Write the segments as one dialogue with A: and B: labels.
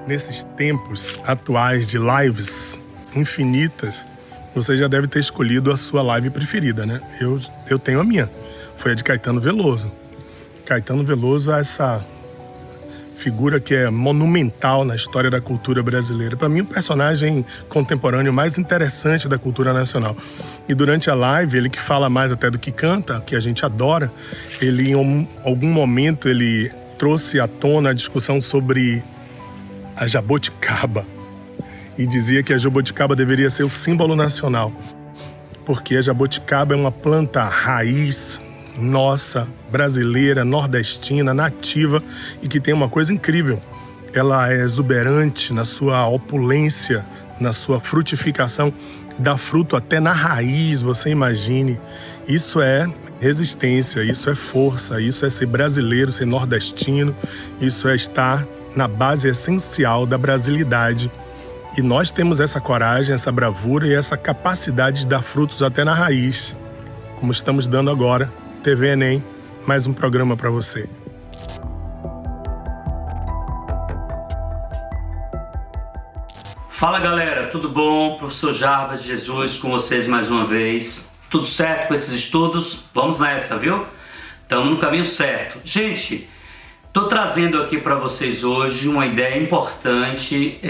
A: Nesses tempos atuais de lives infinitas, você já deve ter escolhido a sua live preferida, né? Eu tenho a minha. Foi a de Caetano Veloso. Caetano Veloso é essa figura que é monumental na história da cultura brasileira. Para mim, o personagem contemporâneo mais interessante da cultura nacional. E durante a live, ele que fala mais até do que canta, que a gente adora, ele em algum momento ele trouxe à tona a discussão sobre a jaboticaba e dizia que a jaboticaba deveria ser o símbolo nacional, porque a jaboticaba é uma planta raiz nossa, brasileira, nordestina, nativa e que tem uma coisa incrível. Ela é exuberante na sua opulência, na sua frutificação, dá fruto até na raiz, você imagine. Isso é resistência, isso é força, isso é ser brasileiro, ser nordestino, isso é estar na base essencial da brasilidade. E nós temos essa coragem, essa bravura e essa capacidade de dar frutos até na raiz, como estamos dando agora. TV Enem, mais um programa para você.
B: Fala galera, tudo bom? Professor Jarbas de Jesus com vocês mais uma vez. Tudo certo com esses estudos? Vamos nessa, viu? Estamos no caminho certo. Gente, estou trazendo aqui para vocês hoje uma ideia importante,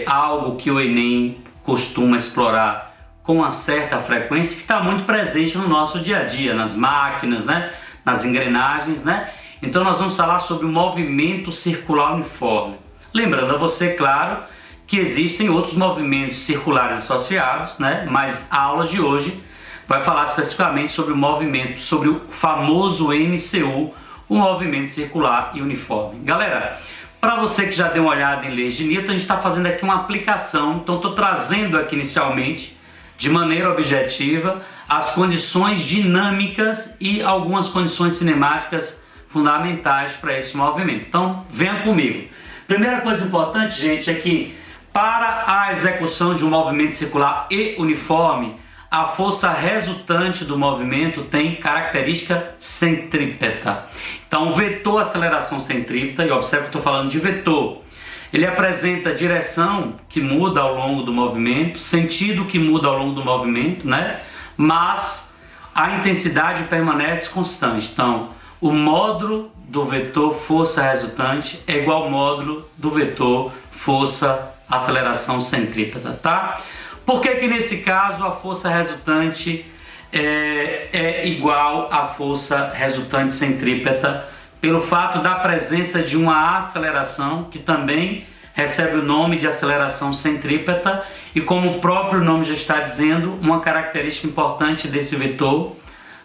B: algo que o Enem costuma explorar com uma certa frequência, que está muito presente no nosso dia a dia, nas máquinas, né? Nas engrenagens, né? Então nós vamos falar sobre o movimento circular uniforme. Lembrando a você, claro, que existem outros movimentos circulares associados, né? Mas a aula de hoje vai falar especificamente sobre o movimento, sobre o famoso MCU, o movimento circular e uniforme. Galera, para você que já deu uma olhada em leis de Newton, a gente está fazendo aqui uma aplicação, então estou trazendo aqui inicialmente, de maneira objetiva, as condições dinâmicas e algumas condições cinemáticas fundamentais para esse movimento. Então, venha comigo. Primeira coisa importante, gente, é que para a execução de um movimento circular e uniforme, a força resultante do movimento tem característica centrípeta. Então, o vetor aceleração centrípeta, e observe que estou falando de vetor, ele apresenta direção que muda ao longo do movimento, sentido que muda ao longo do movimento, né? Mas a intensidade permanece constante. Então, o módulo do vetor força resultante é igual ao módulo do vetor força aceleração centrípeta, tá? Por que que nesse caso a força resultante é igual à força resultante centrípeta? Pelo fato da presença de uma aceleração, que também recebe o nome de aceleração centrípeta, e como o próprio nome já está dizendo, uma característica importante desse vetor,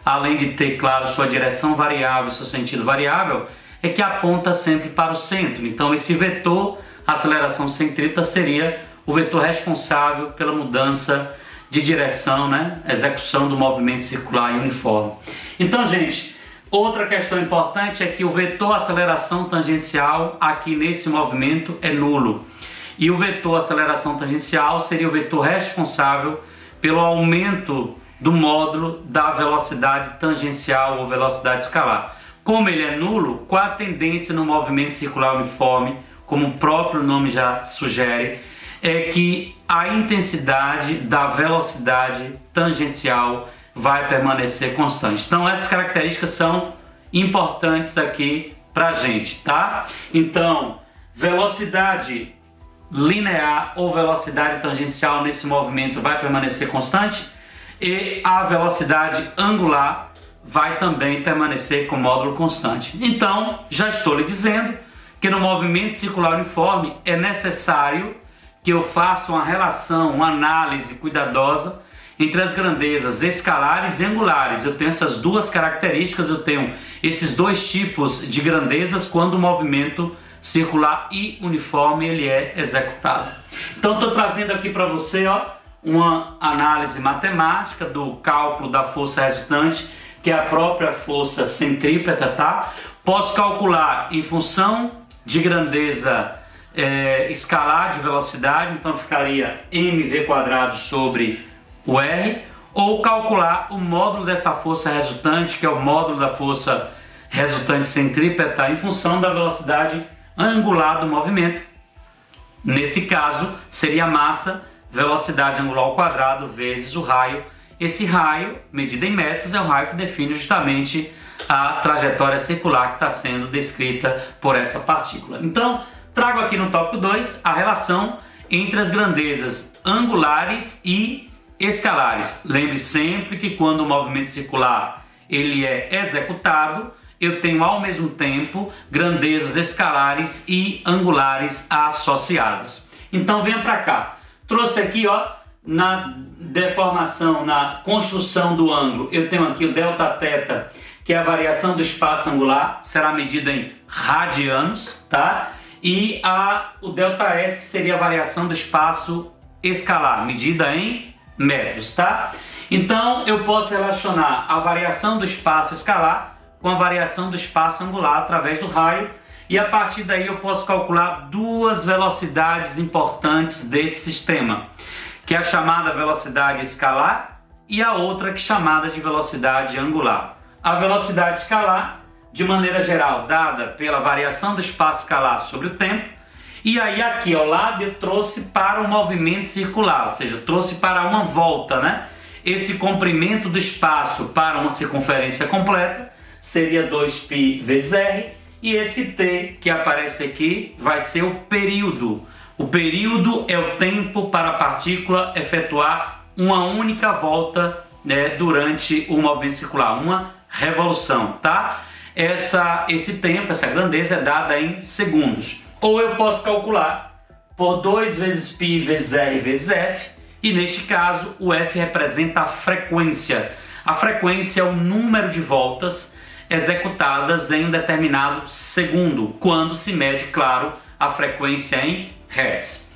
B: além de ter, claro, sua direção variável, seu sentido variável, é que aponta sempre para o centro. Então esse vetor, aceleração centrípeta, seria o vetor responsável pela mudança de direção, né? Execução do movimento circular e uniforme. Então, gente, outra questão importante é que o vetor aceleração tangencial aqui nesse movimento é nulo. E o vetor aceleração tangencial seria o vetor responsável pelo aumento do módulo da velocidade tangencial ou velocidade escalar. Como ele é nulo, qual a tendência no movimento circular uniforme, como o próprio nome já sugere, é que a intensidade da velocidade tangencial vai permanecer constante. Então essas características são importantes aqui pra gente, tá? Então, velocidade linear ou velocidade tangencial nesse movimento vai permanecer constante e a velocidade angular vai também permanecer com módulo constante. Então, já estou lhe dizendo que no movimento circular uniforme é necessário que eu faça uma relação, uma análise cuidadosa entre as grandezas escalares e angulares. Eu tenho essas duas características, eu tenho esses dois tipos de grandezas quando o movimento circular e uniforme ele é executado. Então estou trazendo aqui para você, ó, uma análise matemática do cálculo da força resultante, que é a própria força centrípeta, tá? Posso calcular em função de grandeza escalar de velocidade, então ficaria mv² sobre o r, ou calcular o módulo dessa força resultante, que é o módulo da força resultante centrípeta, em função da velocidade angular do movimento. Nesse caso, seria a massa, velocidade angular ao quadrado, vezes o raio. Esse raio, medido em metros, é o raio que define justamente a trajetória circular que está sendo descrita por essa partícula. Então, trago aqui no tópico 2 a relação entre as grandezas angulares e escalares. Lembre sempre que quando o movimento circular ele é executado, eu tenho ao mesmo tempo grandezas escalares e angulares associadas. Então venha para cá. Trouxe aqui, ó, na deformação, na construção do ângulo, eu tenho aqui o Δθ, que é a variação do espaço angular, será medida em radianos, tá? E o ΔS, que seria a variação do espaço escalar, medida em metros, tá? Então eu posso relacionar a variação do espaço escalar com a variação do espaço angular através do raio, e a partir daí eu posso calcular duas velocidades importantes desse sistema, que é a chamada velocidade escalar e a outra que é chamada de velocidade angular. A velocidade escalar, de maneira geral, dada pela variação do espaço escalar sobre o tempo, e aí aqui ao lado eu trouxe para o movimento circular, ou seja, trouxe para uma volta, né? Esse comprimento do espaço para uma circunferência completa seria 2π vezes r, e esse t que aparece aqui vai ser o período. O período é o tempo para a partícula efetuar uma única volta, né, durante o movimento circular, uma revolução, tá? Esse tempo, essa grandeza é dada em segundos. Ou eu posso calcular por 2 vezes π vezes r vezes f, e neste caso o f representa a frequência. A frequência é o número de voltas executadas em um determinado segundo, quando se mede, claro, a frequência em hertz.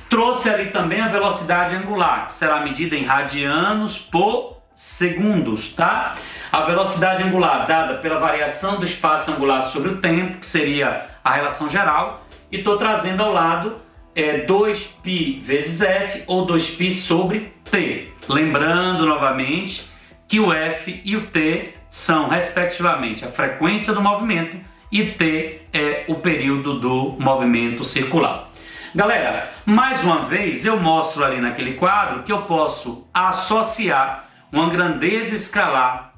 B: Trouxe ali também a velocidade angular, que será medida em radianos por segundos, tá? A velocidade angular dada pela variação do espaço angular sobre o tempo, que seria a relação geral, e estou trazendo ao lado 2π vezes f ou 2π sobre t. Lembrando novamente que o f e o t são, respectivamente, a frequência do movimento e t é o período do movimento circular. Galera, mais uma vez eu mostro ali naquele quadro que eu posso associar uma grandeza escalar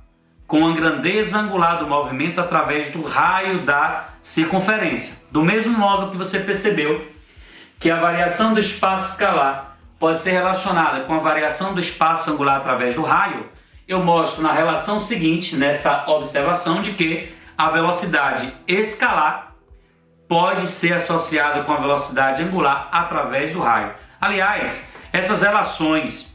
B: com a grandeza angular do movimento através do raio da circunferência. Do mesmo modo que você percebeu que a variação do espaço escalar pode ser relacionada com a variação do espaço angular através do raio, eu mostro na relação seguinte, nessa observação, de que a velocidade escalar pode ser associada com a velocidade angular através do raio. Aliás, essas relações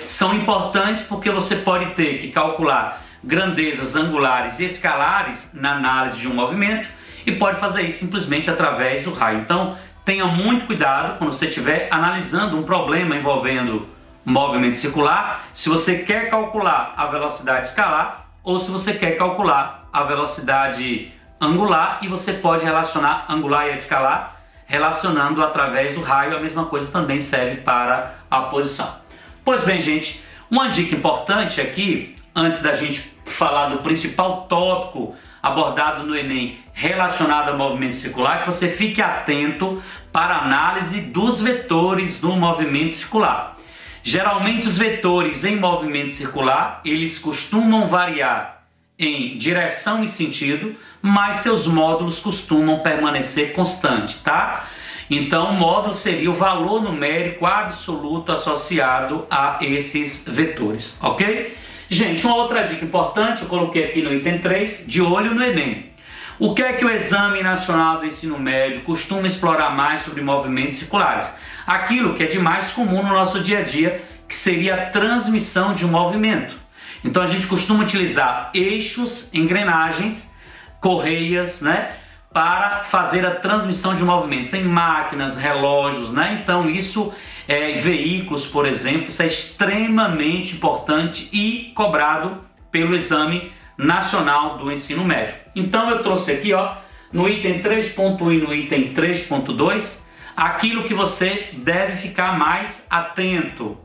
B: são importantes porque você pode ter que calcular grandezas angulares e escalares na análise de um movimento e pode fazer isso simplesmente através do raio. Então, tenha muito cuidado quando você estiver analisando um problema envolvendo movimento circular, se você quer calcular a velocidade escalar ou se você quer calcular a velocidade angular, e você pode relacionar angular e escalar relacionando através do raio. A mesma coisa também serve para a posição. Pois bem, gente, uma dica importante aqui, antes da gente falar do principal tópico abordado no Enem relacionado ao movimento circular, que você fique atento para a análise dos vetores do movimento circular. Geralmente os vetores em movimento circular, eles costumam variar em direção e sentido, mas seus módulos costumam permanecer constantes, tá? Então o módulo seria o valor numérico absoluto associado a esses vetores, ok? Gente, uma outra dica importante, eu coloquei aqui no item 3, de olho no Enem. O que é que o Exame Nacional do Ensino Médio costuma explorar mais sobre movimentos circulares? Aquilo que é de mais comum no nosso dia a dia, que seria a transmissão de um movimento. Então a gente costuma utilizar eixos, engrenagens, correias, né, para fazer a transmissão de movimentos em máquinas, relógios, né? Então isso veículos, por exemplo, isso é extremamente importante e cobrado pelo Exame Nacional do Ensino Médio. Então eu trouxe aqui, ó, no item 3.1 e no item 3.2, aquilo que você deve ficar mais atento.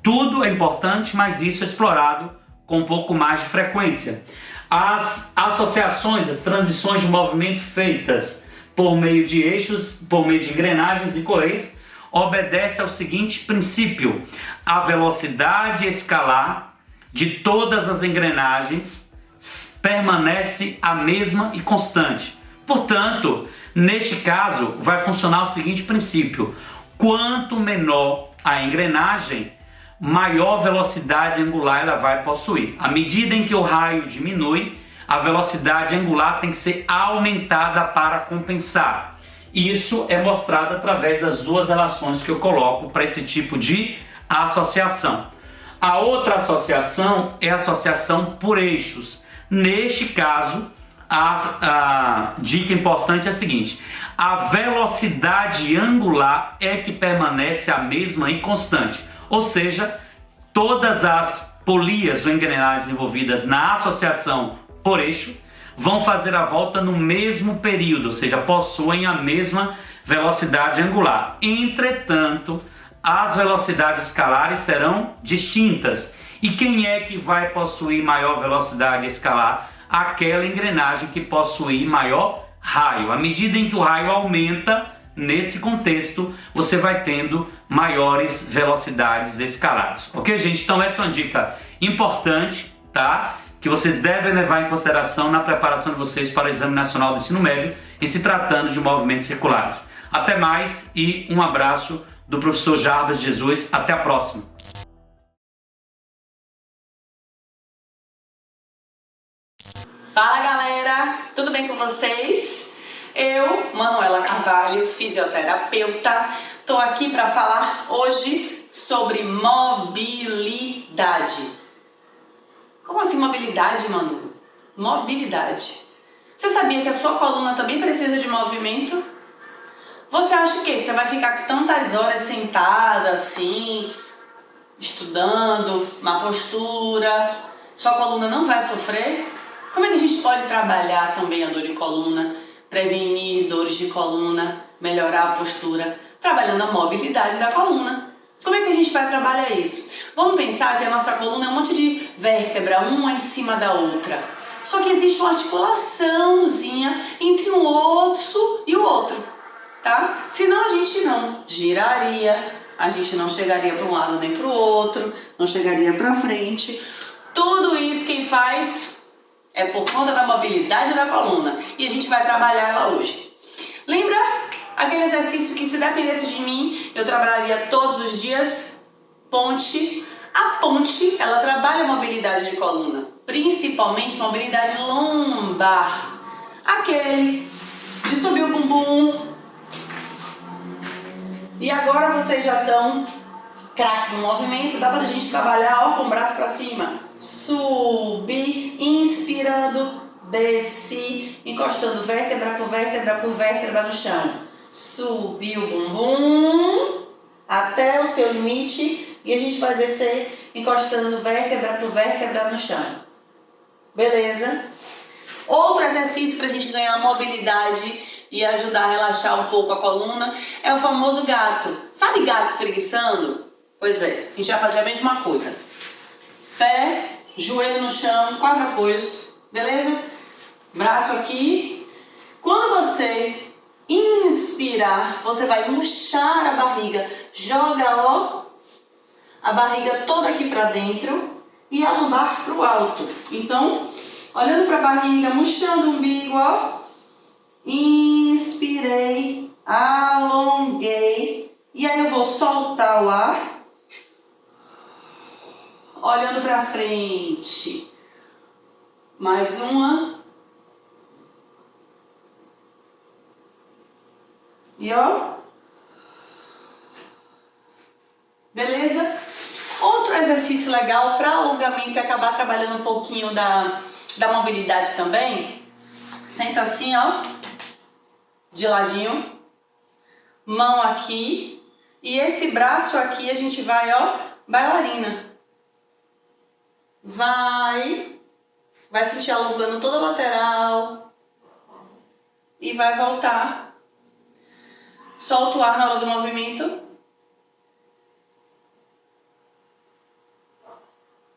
B: Tudo é importante, mas isso é explorado com um pouco mais de frequência. As associações, as transmissões de movimento feitas por meio de eixos, por meio de engrenagens e correias, obedece ao seguinte princípio: a velocidade escalar de todas as engrenagens permanece a mesma e constante. Portanto, neste caso, vai funcionar o seguinte princípio: quanto menor a engrenagem, maior velocidade angular ela vai possuir. À medida em que o raio diminui, a velocidade angular tem que ser aumentada para compensar. Isso é mostrado através das duas relações que eu coloco para esse tipo de associação. A outra associação é a associação por eixos. Neste caso, a dica importante é a seguinte: a velocidade angular é que permanece a mesma e constante. Ou seja, todas as polias ou engrenagens envolvidas na associação por eixo vão fazer a volta no mesmo período, ou seja, possuem a mesma velocidade angular. Entretanto, as velocidades escalares serão distintas. E quem é que vai possuir maior velocidade escalar? Aquela engrenagem que possuir maior raio. À medida em que o raio aumenta, nesse contexto, você vai tendo maiores velocidades escalares. Ok, gente? Então essa é uma dica importante, tá? Que vocês devem levar em consideração na preparação de vocês para o Exame Nacional do Ensino Médio, em se tratando de movimentos circulares. Até mais e um abraço do professor Jarbas Jesus. Até a próxima.
C: Fala galera, tudo bem com vocês? Eu, Manuela Carvalho, fisioterapeuta, tô aqui para falar hoje sobre mobilidade. Como assim mobilidade, Manu? Mobilidade. Você sabia que a sua coluna também precisa de movimento? Você acha o quê? Que você vai ficar tantas horas sentada assim, estudando, na postura, sua coluna não vai sofrer? Como é que a gente pode trabalhar também a dor de coluna, prevenir dores de coluna, melhorar a postura, trabalhando a mobilidade da coluna? Como é que a gente vai trabalhar isso? Vamos pensar que a nossa coluna é um monte de vértebra, uma em cima da outra. Só que existe uma articulaçãozinha entre um osso e o outro, tá? Senão a gente não giraria, a gente não chegaria para um lado nem para o outro, não chegaria para frente. Tudo isso quem faz é por conta da mobilidade da coluna e a gente vai trabalhar ela hoje. Lembra aquele exercício que, se dependesse de mim, eu trabalharia todos os dias? Ponte. A ponte, ela trabalha a mobilidade de coluna, principalmente mobilidade lombar. Aquele de subir o bumbum. E agora vocês já estão craques no movimento, dá pra gente trabalhar, ó, com o braço pra cima. Subir, inspirando, desce, encostando vértebra por vértebra por vértebra no chão. Subir o bumbum até o seu limite e a gente vai descer encostando vértebra por vértebra no chão. Beleza? Outro exercício pra gente ganhar mobilidade e ajudar a relaxar um pouco a coluna é o famoso gato. Sabe gato espreguiçando? Pois é, a gente vai fazer a mesma coisa. Pé, joelho no chão, 4 apoios, beleza? Braço aqui. Quando você inspirar, você vai murchar a barriga. Joga, ó, a barriga toda aqui pra dentro e a lombar pro alto. Então, olhando pra barriga, murchando o umbigo, ó. Inspirei, alonguei. E aí eu vou soltar o ar. Olhando pra frente. Mais uma. E ó. Beleza? Outro exercício legal para alongamento e acabar trabalhando um pouquinho da mobilidade também. Senta assim, ó. de ladinho, mão aqui, e esse braço aqui a gente vai, ó, bailarina. Vai sentir alongando toda a lateral e vai voltar. Solta o ar na hora do movimento.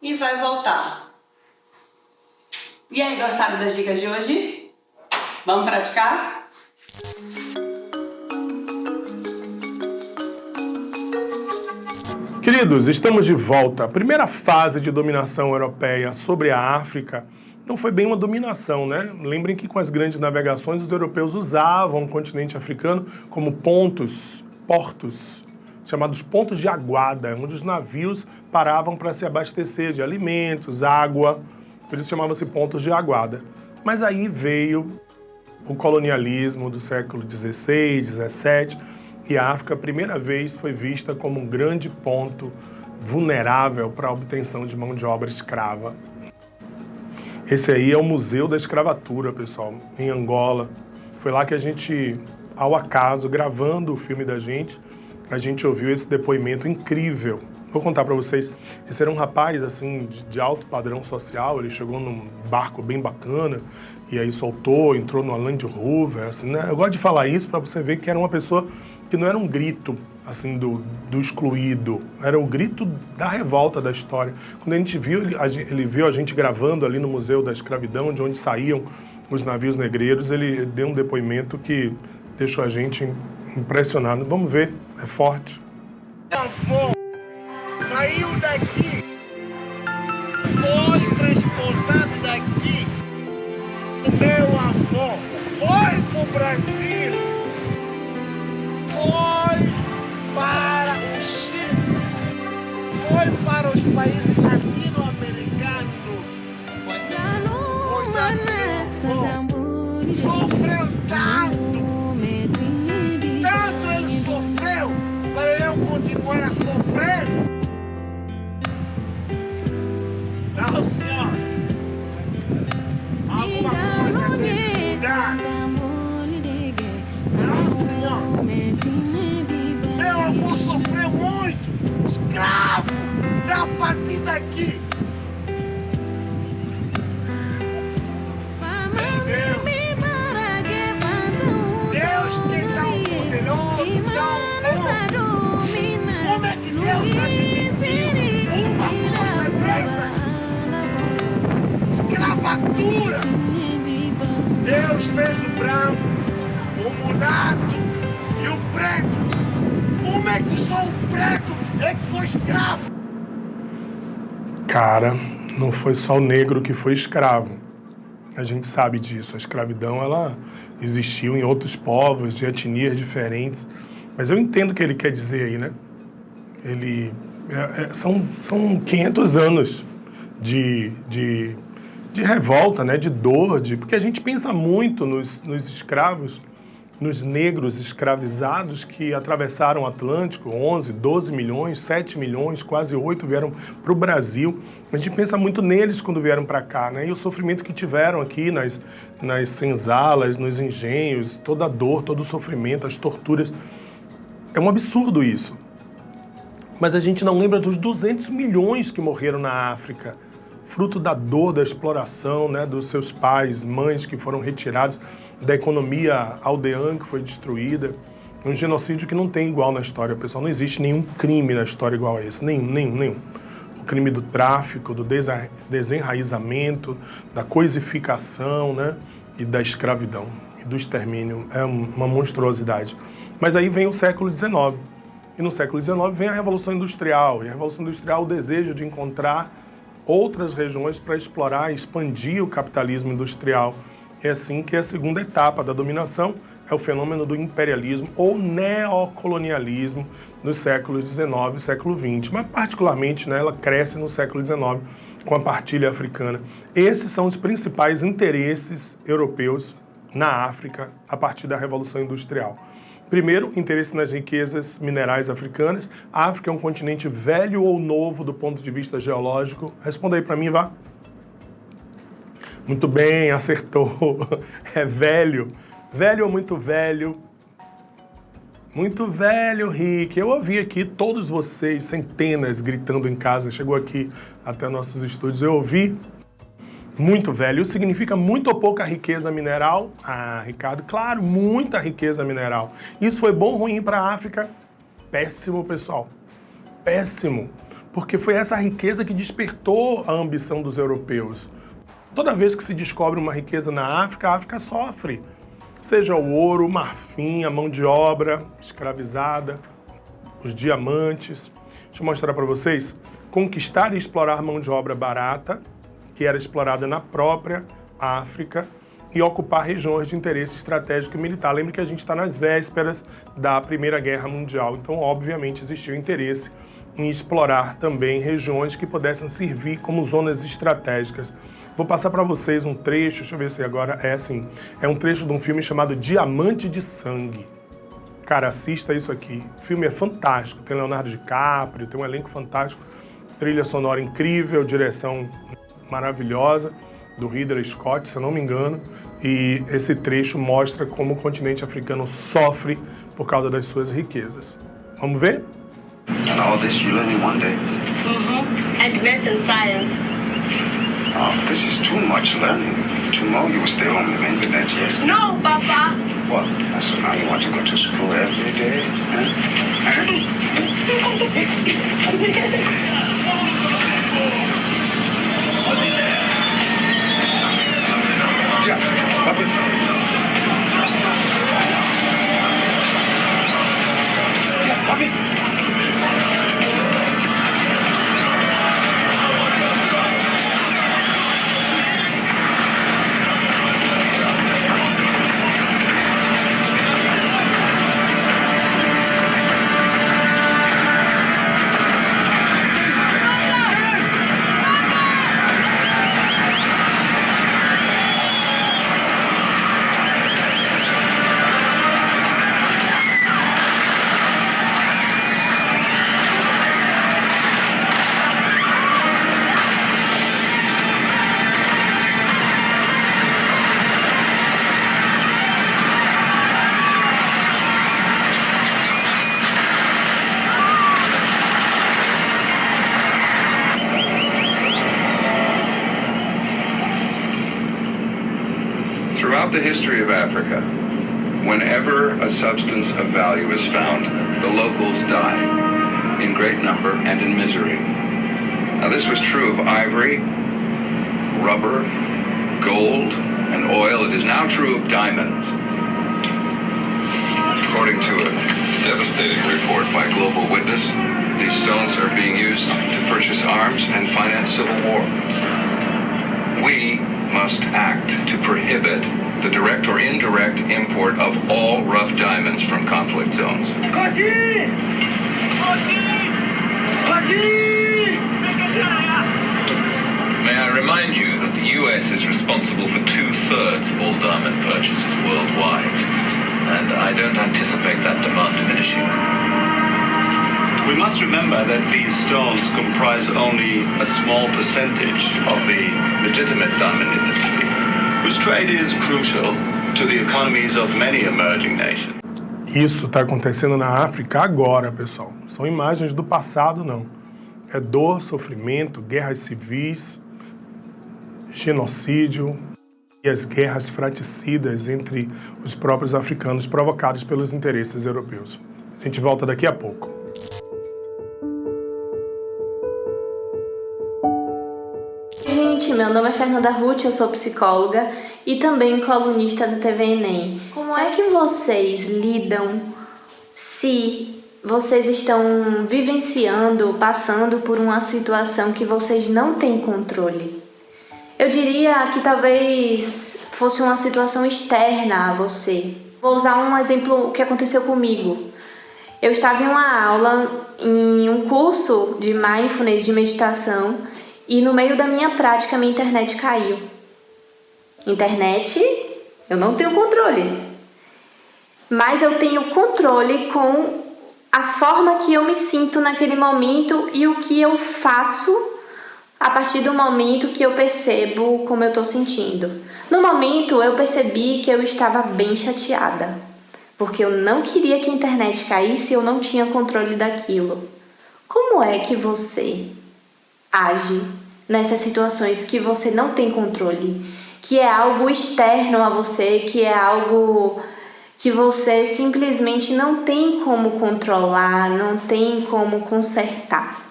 C: E vai voltar. E aí, gostaram das dicas de hoje? Vamos praticar?
A: Queridos, estamos de volta. A primeira fase de dominação europeia sobre a África não foi bem uma dominação, né? Lembrem que com as grandes navegações os europeus usavam o continente africano como portos, chamados pontos de aguada, onde os navios paravam para se abastecer de alimentos, água, por isso chamava-se pontos de aguada. Mas aí veio o colonialismo do século XVI, XVII, e a África, a primeira vez, foi vista como um grande ponto vulnerável para a obtenção de mão de obra escrava. Esse aí é o Museu da Escravatura, pessoal, em Angola. Foi lá que a gente, ao acaso, gravando o filme da gente, a gente ouviu esse depoimento incrível. Vou contar para vocês. Esse era um rapaz, assim, de alto padrão social. Ele chegou num barco bem bacana e aí soltou, entrou numa Land Rover, assim, né? Eu gosto de falar isso para você ver que era uma pessoa que não era um grito, assim, do excluído. Era o grito da revolta da história. Quando a gente viu, ele viu a gente gravando ali no Museu da Escravidão, de onde saíam os navios negreiros, ele deu um depoimento que deixou a gente impressionado. Vamos ver, é forte.
D: Saiu daqui, foi transportado daqui. O meu avô foi pro Brasil, foi para o Chile, foi para os países latino-americanos. Coitado do meu avô, sofreu tanto ele sofreu para eu continuar a sofrer. Não, senhor. Alguma coisa tem que mudar. Não, senhor. Meu avô sofreu muito. Escravo. A partir daqui. Deus que é tão poderoso, tão bom. Como é que Deus admitiu uma coisa dessa? Escravatura. Deus fez o branco, o mulato e o preto. Como é que só o preto é que foi escravo?
A: Cara, não foi só o negro que foi escravo. A gente sabe disso. A escravidão, ela existiu em outros povos, de etnias diferentes. Mas eu entendo o que ele quer dizer aí, né? São 500 anos de revolta, né? De dor, porque a gente pensa muito nos escravos, nos negros escravizados que atravessaram o Atlântico, 11, 12 milhões, 7 milhões, quase 8 vieram para o Brasil. A gente pensa muito neles quando vieram para cá, né? E o sofrimento que tiveram aqui nas senzalas, nos engenhos, toda a dor, todo o sofrimento, as torturas. É um absurdo isso. Mas a gente não lembra dos 200 milhões que morreram na África, fruto da dor da exploração, né, dos seus pais, mães que foram retirados, da economia aldeã que foi destruída. Um genocídio que não tem igual na história, pessoal. Não existe nenhum crime na história igual a esse, nenhum. O crime do tráfico, do desenraizamento, da coisificação, né, e da escravidão e do extermínio. É uma monstruosidade. Mas aí vem o século XIX. E no século XIX vem a Revolução Industrial. E a Revolução Industrial, o desejo de encontrar outras regiões para explorar e expandir o capitalismo industrial. É assim que a segunda etapa da dominação é o fenômeno do imperialismo ou neocolonialismo nos séculos XIX e século XX. Mas, particularmente, né, ela cresce no século XIX com a partilha africana. Esses são os principais interesses europeus na África a partir da Revolução Industrial. Primeiro, interesse nas riquezas minerais africanas. A África é um continente velho ou novo do ponto de vista geológico? Responda aí para mim, vá. Muito bem, acertou. É velho. Velho ou muito velho? Muito velho, Rick. Eu ouvi aqui todos vocês, centenas, gritando em casa. Chegou aqui até nossos estúdios. Eu ouvi muito velho. Isso significa muito ou pouca riqueza mineral? Ah, Ricardo, claro, muita riqueza mineral. Isso foi bom ou ruim para a África? Péssimo, pessoal. Péssimo. Porque foi essa riqueza que despertou a ambição dos europeus. Toda vez que se descobre uma riqueza na África, a África sofre. Seja o ouro, o marfim, a mão de obra escravizada, os diamantes. Deixa eu mostrar para vocês. Conquistar e explorar mão de obra barata, que era explorada na própria África, e ocupar regiões de interesse estratégico e militar. Lembre que a gente está nas vésperas da Primeira Guerra Mundial, então obviamente existiu interesse em explorar também regiões que pudessem servir como zonas estratégicas. Vou passar para vocês um trecho, deixa eu ver se agora é assim. É um trecho de um filme chamado Diamante de Sangue. Cara, assista isso aqui. O filme é fantástico, tem Leonardo DiCaprio, tem um elenco fantástico, trilha sonora incrível, direção maravilhosa do Ridley Scott, se eu não me engano. E esse trecho mostra como o continente africano sofre por causa das suas riquezas. Vamos ver?
E: And all this you learn in one day?
F: Advanced in science.
E: Oh, this is too much learning. Tomorrow you will stay home on the internet, yes?
F: No, Papa.
E: What? So now you want to go to school every day? Yeah, Papi. Yeah, Papi.
G: Throughout the history of Africa, whenever a substance of value is found, the locals die in great number and in misery. Now, this was true of ivory, rubber, gold, and oil. It is now true of diamonds. According to a devastating report by Global Witness, these stones are being used to purchase arms and finance civil war. We must act to prohibit the direct or indirect import of all rough diamonds from conflict zones.
H: May I remind you that the US is responsible for 2/3 of all diamond purchases worldwide, and I don't anticipate that demand diminishing.
I: We must remember that these stones comprise only a small percentage of the legitimate diamond industry, whose trade is crucial to the economies of many emerging nations.
A: Isso está acontecendo na África agora, pessoal. São imagens do passado, não. É dor, sofrimento, guerras civis, genocídio e as guerras fratricidas entre os próprios africanos provocados pelos interesses europeus. A gente volta daqui a pouco.
J: Gente, meu nome é Fernanda Ruth, eu sou psicóloga e também colunista da TV Enem. Como é que vocês lidam se vocês estão vivenciando, passando por uma situação que vocês não têm controle? Eu diria que talvez fosse uma situação externa a você. Vou usar um exemplo que aconteceu comigo. Eu estava em uma aula, em um curso de mindfulness, de meditação, e no meio da minha prática, minha internet caiu. Internet, eu não tenho controle. Mas eu tenho controle com a forma que eu me sinto naquele momento e o que eu faço a partir do momento que eu percebo como eu estou sentindo. No momento, eu percebi que eu estava bem chateada, porque eu não queria que a internet caísse e eu não tinha controle daquilo. Como é que você age nessas situações que você não tem controle, que é algo externo a você, que é algo que você simplesmente não tem como controlar, não tem como consertar?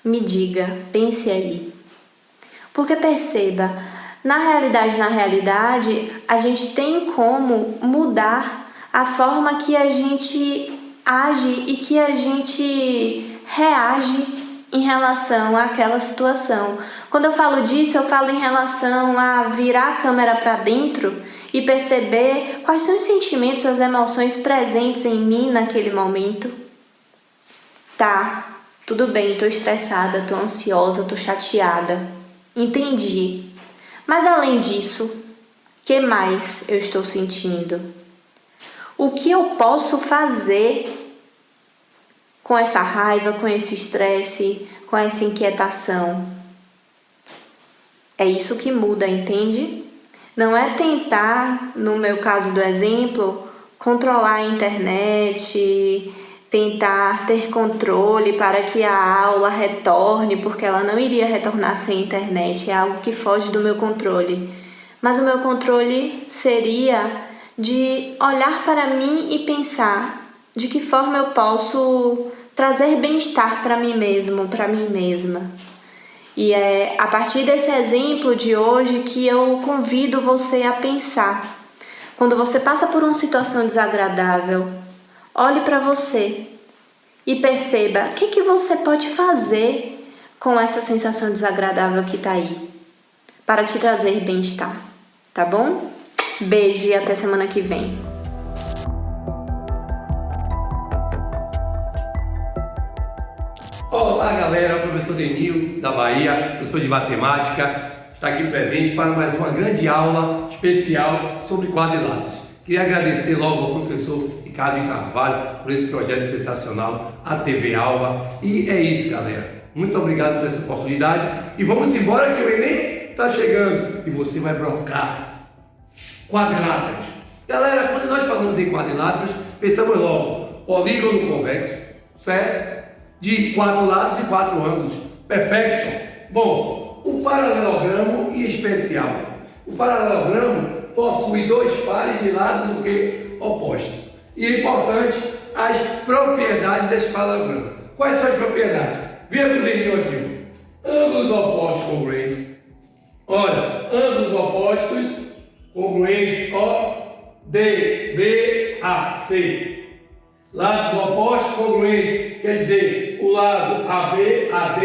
J: Me diga, pense aí. Porque perceba, na realidade, a gente tem como mudar a forma que a gente age e que a gente reage em relação àquela situação. Quando eu falo disso, eu falo em relação a virar a câmera para dentro e perceber quais são os sentimentos, as emoções presentes em mim naquele momento. Tá, tudo bem, tô estressada, tô ansiosa, tô chateada. Entendi. Mas além disso, o que mais eu estou sentindo? O que eu posso fazer com essa raiva, com esse estresse, com essa inquietação? É isso que muda, entende? Não é tentar, no meu caso do exemplo, controlar a internet, tentar ter controle para que a aula retorne, porque ela não iria retornar sem internet, é algo que foge do meu controle. Mas o meu controle seria de olhar para mim e pensar de que forma eu posso trazer bem-estar para mim mesmo, para mim mesma. E é a partir desse exemplo de hoje que eu convido você a pensar. Quando você passa por uma situação desagradável, olhe para você e perceba o que você pode fazer com essa sensação desagradável que está aí, para te trazer bem-estar, tá bom? Beijo e até semana que vem.
K: Olá galera, professor Denil da Bahia, professor de matemática, está aqui presente para mais uma grande aula especial sobre quadriláteros. Queria agradecer logo ao professor Ricardo Carvalho por esse projeto sensacional, a TV Alba. E é isso, galera. Muito obrigado por essa oportunidade. E vamos embora que o Enem está chegando e você vai broncar. Quadriláteros. Galera, quando nós falamos em quadriláteros, pensamos logo polígono convexo, certo? De 4 lados e 4 ângulos. Perfection. Bom, o paralelogramo em especial. O paralelogramo possui 2 pares de lados o que? Opostos. E é importante as propriedades desse paralelogramo. Quais são as propriedades? Vira com o dedinho aqui. Ângulos opostos congruentes. Olha, ângulos opostos congruentes, ó, D, B, A, C. Lados opostos congruentes, quer dizer, o lado AB, AD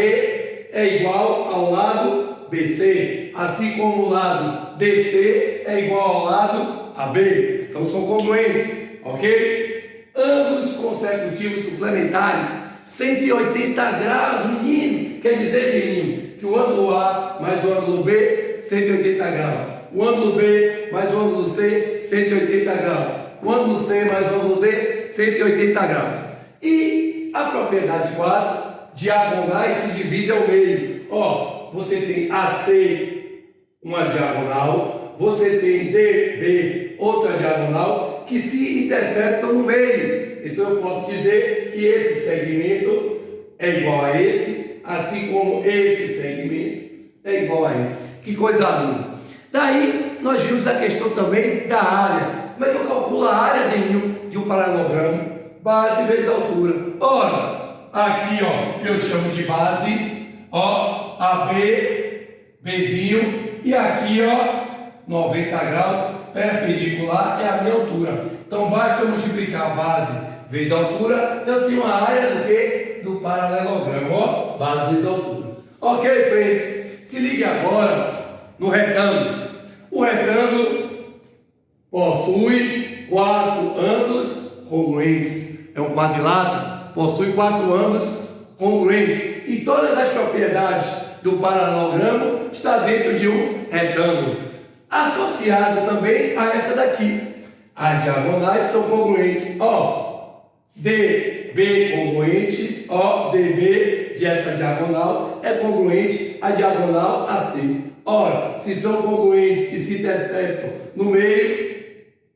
K: é igual ao lado BC, assim como o lado DC é igual ao lado AB. Então são congruentes, ok? Ângulos consecutivos suplementares, 180 graus, menino. Quer dizer, menino, que o ângulo A mais o ângulo B, 180 graus. O ângulo B mais o ângulo C, 180 graus. O ângulo C mais o ângulo D, 180 graus. E a propriedade 4, diagonais se dividem ao meio. Ó, você tem AC, uma diagonal, você tem DB, outra diagonal, que se interceptam no meio. Então eu posso dizer que esse segmento é igual a esse, assim como esse segmento é igual a esse. Que coisa linda! Daí nós vimos a questão também da área. Como é que eu calculo a área de um paralelogramo? Base vezes altura. Ora, aqui ó, eu chamo de base, ó, AB, Bzinho, e aqui ó, 90 graus, perpendicular é a minha altura. Então basta eu multiplicar a base vezes a altura, eu tenho a área do que? Do paralelogramo, ó, base vezes altura. Ok, friends? Se ligue agora no retângulo. O retângulo possui 4 ângulos congruentes. É um quadrilátero, possui 4 ângulos congruentes. E todas as propriedades do paralelogramo está dentro de um retângulo. Associado também a essa daqui. As diagonais são congruentes. Ó, DB congruentes, ó, DB dessa diagonal é congruente à diagonal AC. Ora, se são congruentes e se interceptam no meio,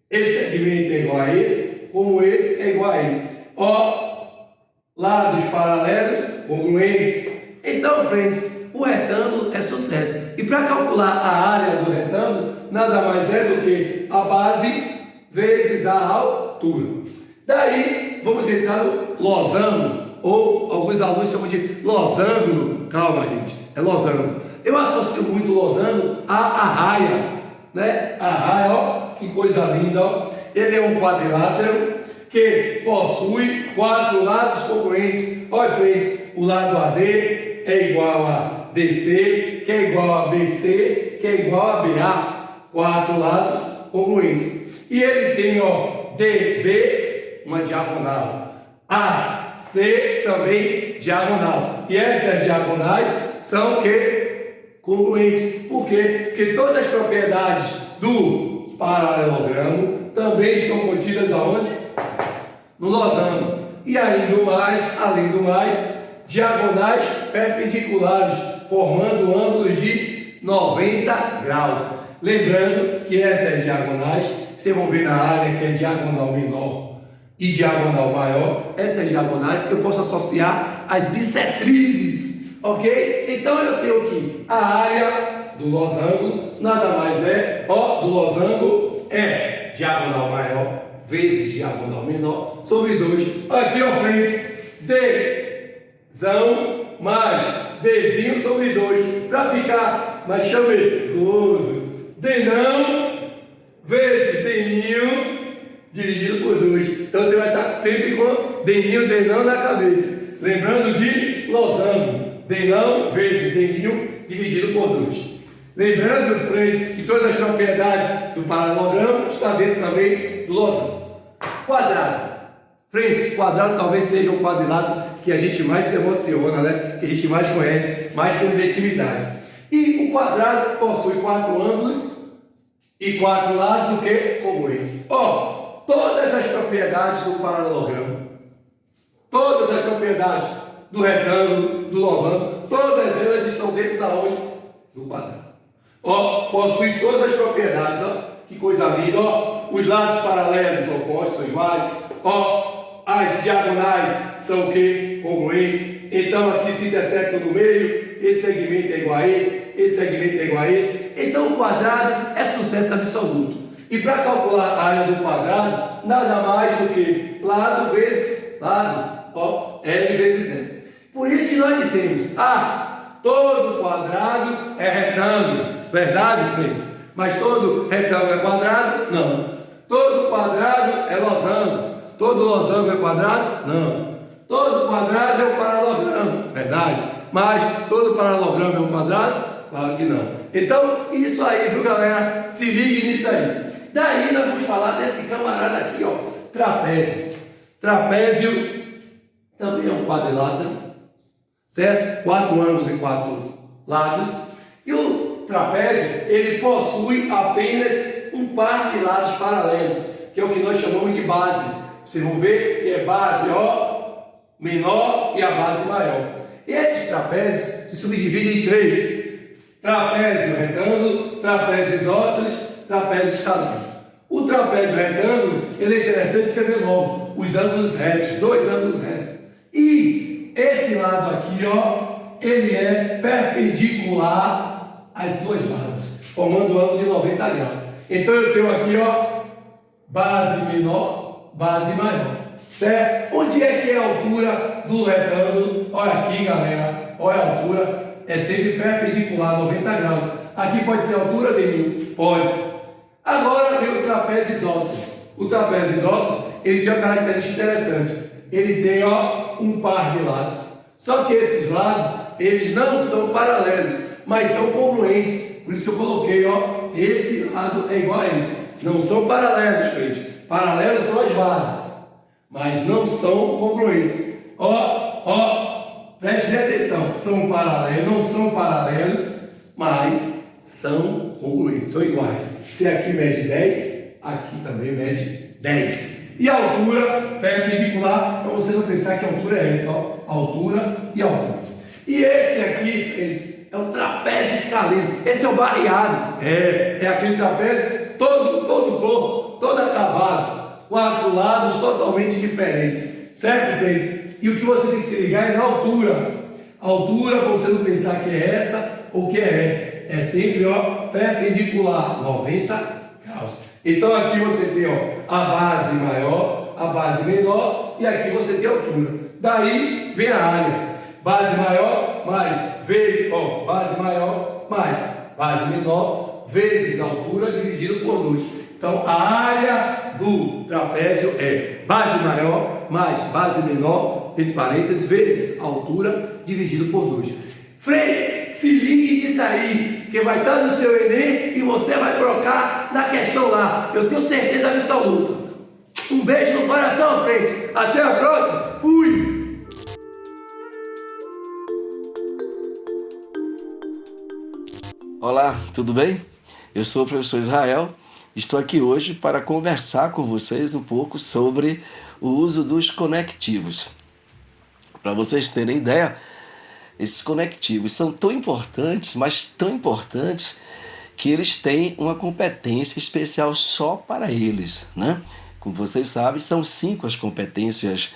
K: esse segmento é igual a esse, como esse é igual a esse. Ó, lados paralelos, congruentes. Então, friends, o retângulo é sucesso. E para calcular a área do retângulo, nada mais é do que a base vezes a altura. Daí, vamos entrar no losango, ou alguns alunos chamam de losango. Calma, gente, é losango. Eu associo muito losango à arraia, né? A arraia, ó, que coisa linda, ó. Ele é um quadrilátero que possui 4 lados congruentes. Olha, friends, o lado AD é igual a DC, que é igual a BC, que é igual a BA. 4 lados congruentes. E ele tem, ó, DB, uma diagonal. AC também diagonal. E essas diagonais são o quê? Congruentes. Por quê? Porque todas as propriedades do paralelogramo também estão contidas aonde? No losango. E ainda mais, além do mais, diagonais perpendiculares, formando ângulos de 90 graus. Lembrando que essas diagonais, vocês vão ver na área que é diagonal menor e diagonal maior, essas diagonais eu posso associar às bissetrizes, ok? Então eu tenho aqui a área do losango, nada mais é, ó, do losango é diagonal maior vezes diagonal menor sobre 2. Aqui, ó, frente, Dzão mais Dzinho sobre 2, para ficar mais chamecoso. Dnão vezes Dninho dividido por 2. Então você vai estar sempre com Dninho, Dnão na cabeça. Lembrando de losango. Dnão vezes Dninho dividido por 2. Lembrando, frente, que todas as propriedades do paralelogramo estão dentro também do losango. Quadrado. Frente, quadrado talvez seja o quadrilátero que a gente mais se emociona, né? Que a gente mais conhece, mais temos intimidade. E o quadrado possui 4 ângulos e 4 lados, o que? Congruentes. Ó, todas as propriedades do paralelogramo, todas as propriedades do retângulo, do losango, todas elas estão dentro da onde? Do quadrado. Ó, possui todas as propriedades, ó, que coisa linda, ó, os lados paralelos opostos são iguais, ó, as diagonais são o que? Congruentes. Então aqui se interceptam no meio, esse segmento é igual a esse segmento é igual a esse. Então o quadrado é sucesso absoluto. E para calcular a área do quadrado, nada mais do que lado vezes lado, ó, L vezes L. Por isso que nós dissemos, todo quadrado é retângulo. Verdade, friends? Mas todo retângulo é quadrado? Não. Todo quadrado é losango. Todo losango é quadrado? Não. Todo quadrado é um paralelogramo. Verdade? Mas todo paralelogramo é um quadrado? Claro que não. Então, isso aí, viu, galera? Se ligue nisso aí. Daí nós vamos falar desse camarada aqui, ó, trapézio. Trapézio também é um quadrilátero, certo? 4 ângulos e 4 lados. E o trapézio, ele possui apenas um par de lados paralelos, que é o que nós chamamos de base. Vocês vão ver que é base, ó, menor e a base maior. E esses trapézios se subdividem em 3. Trapézio retângulo, trapézio isósceles, trapézio escaleno. O trapézio retângulo, ele é interessante você ver logo os ângulos retos, 2 ângulos retos. E esse lado aqui, ó, ele é perpendicular às 2 bases, formando um ângulo de 90 graus. Então eu tenho aqui, ó, base menor, base maior, certo? Onde é que é a altura do retângulo? Olha aqui, galera, olha a altura, é sempre perpendicular a 90 graus. Aqui pode ser a altura de 1000, pode. Agora vem o trapézio isósceles. O trapézio isósceles, ele tem uma característica interessante. Ele tem, ó, um par de lados. Só que esses lados, eles não são paralelos, mas são congruentes. Por isso que eu coloquei, ó, esse lado é igual a esse. Não são paralelos, gente. Paralelos são as bases, mas não são congruentes. Ó, preste atenção. São paralelos, não são paralelos, mas são congruentes, são iguais. Se aqui mede 10, aqui também mede 10. E a altura perpendicular, para você não pensar que a altura é essa, ó, altura e altura. E esse aqui, friends, é o trapézio escaleno. Esse é o barreado. É aquele trapézio todo torto, todo acabado. 4 lados totalmente diferentes. Certo, friends? E o que você tem que se ligar é na altura. A altura, para você não pensar que é essa ou que é essa. É sempre, ó, perpendicular, 90 graus. Então aqui você tem, ó, a base maior, a base menor e aqui você tem a altura. Daí vem a área. Base maior mais vezes, ó, base maior mais base menor vezes a altura dividido por 2. Então a área do trapézio é base maior mais base menor, entre parênteses, vezes a altura dividido por 2. Friends, se ligue nisso aí, que vai estar no seu Enem e você vai trocar na questão lá. Eu tenho certeza absoluta. Um beijo no coração, friends. Até a próxima. Fui!
L: Olá, tudo bem? Eu sou o professor Israel. Estou aqui hoje para conversar com vocês um pouco sobre o uso dos conectivos. Para vocês terem ideia, esses conectivos são tão importantes, mas tão importantes, que eles têm uma competência especial só para eles, né? Como vocês sabem, são 5 as competências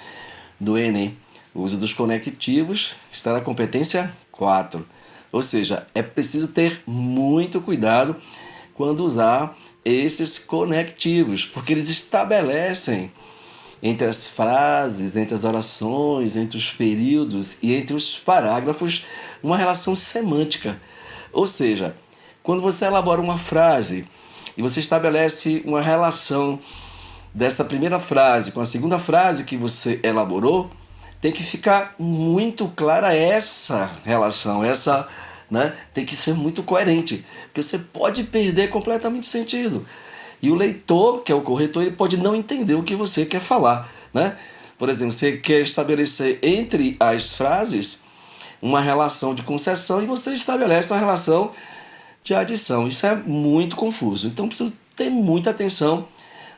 L: do Enem. O uso dos conectivos está na competência 4. Ou seja, é preciso ter muito cuidado quando usar esses conectivos, porque eles estabelecem entre as frases, entre as orações, entre os períodos e entre os parágrafos uma relação semântica. Ou seja, quando você elabora uma frase e você estabelece uma relação dessa primeira frase com a segunda frase que você elaborou, tem que ficar muito clara essa relação, tem que ser muito coerente, porque você pode perder completamente sentido. E o leitor, que é o corretor, ele pode não entender o que você quer falar, né? Por exemplo, você quer estabelecer entre as frases uma relação de concessão e você estabelece uma relação de adição. Isso é muito confuso. Então, precisa ter muita atenção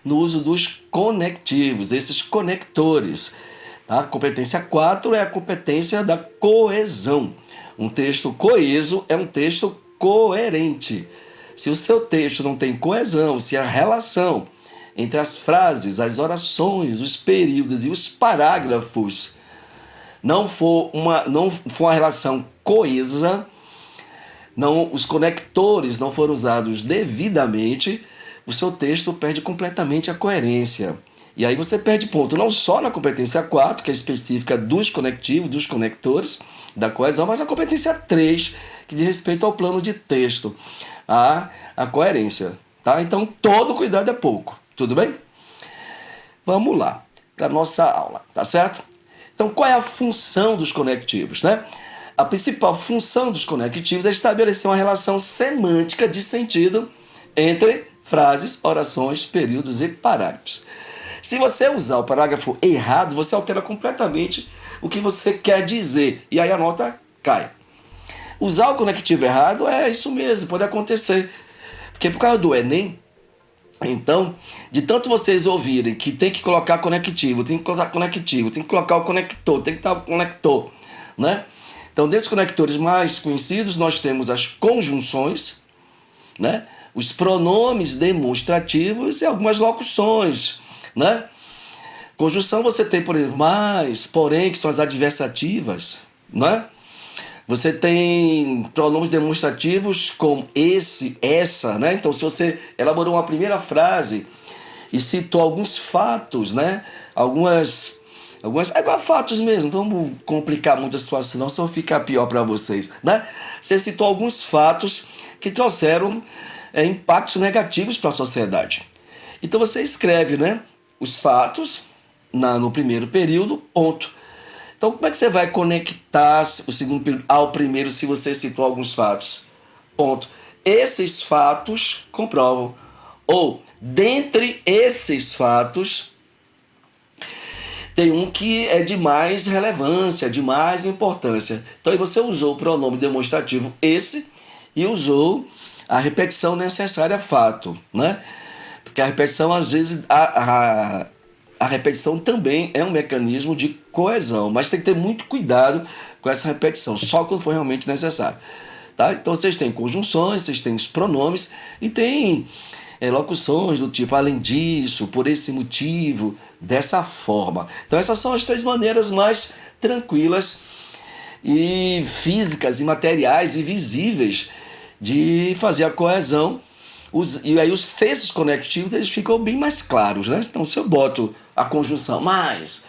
L: no uso dos conectivos, esses conectores. Tá? A competência 4 é a competência da coesão. Um texto coeso é um texto coerente. Se o seu texto não tem coesão, se a relação entre as frases, as orações, os períodos e os parágrafos não for uma relação coesa, os conectores não forem usados devidamente, o seu texto perde completamente a coerência. E aí você perde ponto não só na competência 4, que é específica dos conectivos, dos conectores, da coesão, mas na competência 3, que diz respeito ao plano de texto, a coerência. Tá? Então, todo cuidado é pouco. Tudo bem? Vamos lá para a nossa aula, tá certo? Então, qual é a função dos conectivos, né? A principal função dos conectivos é estabelecer uma relação semântica de sentido entre frases, orações, períodos e parágrafos. Se você usar o parágrafo errado, você altera completamente o que você quer dizer, e aí a nota cai. Usar o conectivo errado é isso mesmo, pode acontecer. Porque por causa do Enem, então, de tanto vocês ouvirem que tem que colocar conectivo, tem que colocar conectivo, tem que colocar o conector, tem que estar o conector, né? Então, dentre os conectores mais conhecidos, nós temos as conjunções, né? Os pronomes demonstrativos e algumas locuções, né? Conjunção você tem, por exemplo, mais, porém, que são as adversativas, né? Você tem pronomes demonstrativos como esse, essa, né? Então, se você elaborou uma primeira frase e citou alguns fatos, né? Algumas fatos mesmo, vamos complicar muito a situação, senão fica pior para vocês, né? Você citou alguns fatos que trouxeram impactos negativos para a sociedade. Então, você escreve, né? Os fatos no primeiro período, ponto. Então, como é que você vai conectar o segundo período ao primeiro se você citou alguns fatos? Ponto. Esses fatos comprovam. Ou, dentre esses fatos, tem um que é de mais relevância, de mais importância. Então, aí você usou o pronome demonstrativo esse e usou a repetição necessária fato, né? Porque a repetição, às vezes, a repetição também é um mecanismo de coesão, mas tem que ter muito cuidado com essa repetição, só quando for realmente necessário. Tá? Então vocês têm conjunções, vocês têm os pronomes e tem locuções do tipo além disso, por esse motivo, dessa forma. Então essas são as 3 maneiras mais tranquilas e físicas e materiais e visíveis de fazer a coesão. E aí os sensos conectivos eles ficam bem mais claros, né? Então se eu boto a conjunção mais,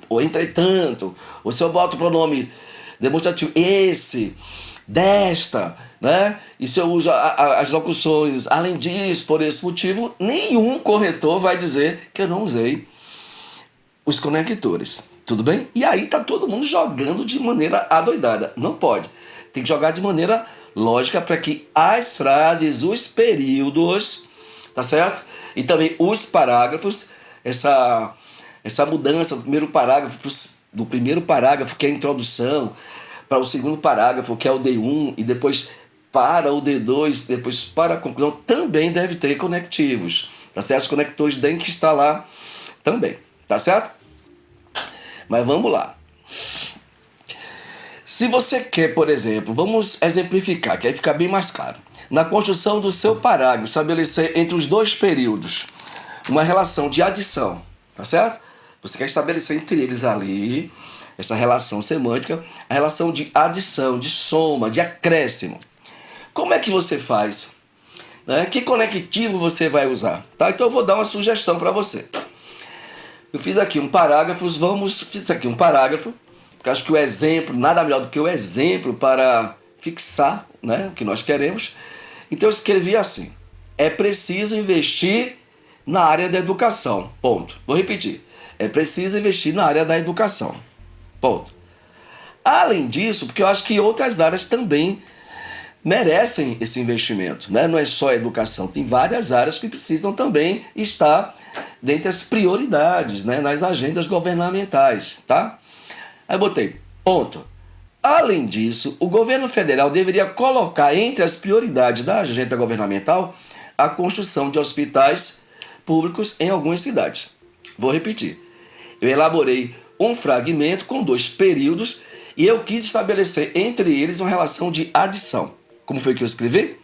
L: ou entretanto, ou se eu boto o pronome demonstrativo esse, desta, né? E se eu uso as locuções além disso, por esse motivo, nenhum corretor vai dizer que eu não usei os conectores. Tudo bem? E aí tá todo mundo jogando de maneira adoidada. Não pode. Tem que jogar de maneira lógica para que as frases, os períodos, tá certo? E também os parágrafos, essa mudança do primeiro parágrafo, que é a introdução, para o segundo parágrafo, que é o D1, e depois para o D2, depois para a conclusão, também deve ter conectivos, tá certo? Os conectores têm que estar lá também, tá certo? Mas vamos lá. Se você quer, por exemplo, vamos exemplificar, que aí fica bem mais claro. Na construção do seu parágrafo, estabelecer entre os 2 períodos uma relação de adição, tá certo? Você quer estabelecer entre eles ali essa relação semântica, a relação de adição, de soma, de acréscimo. Como é que você faz? Né? Que conectivo você vai usar? Tá? Então eu vou dar uma sugestão para você. Eu fiz aqui um parágrafo, porque acho que o exemplo, nada melhor do que o exemplo para fixar, né, o que nós queremos. Então eu escrevi assim: é preciso investir na área da educação. Ponto. Vou repetir. É preciso investir na área da educação. Ponto. Além disso, porque eu acho que outras áreas também merecem esse investimento, né? Não é só a educação, tem várias áreas que precisam também estar dentre as prioridades, né, nas agendas governamentais, tá? Aí botei, ponto. Além disso, o governo federal deveria colocar entre as prioridades da agenda governamental a construção de hospitais públicos em algumas cidades. Vou repetir. Eu elaborei um fragmento com 2 períodos e eu quis estabelecer entre eles uma relação de adição. Como foi que eu escrevi?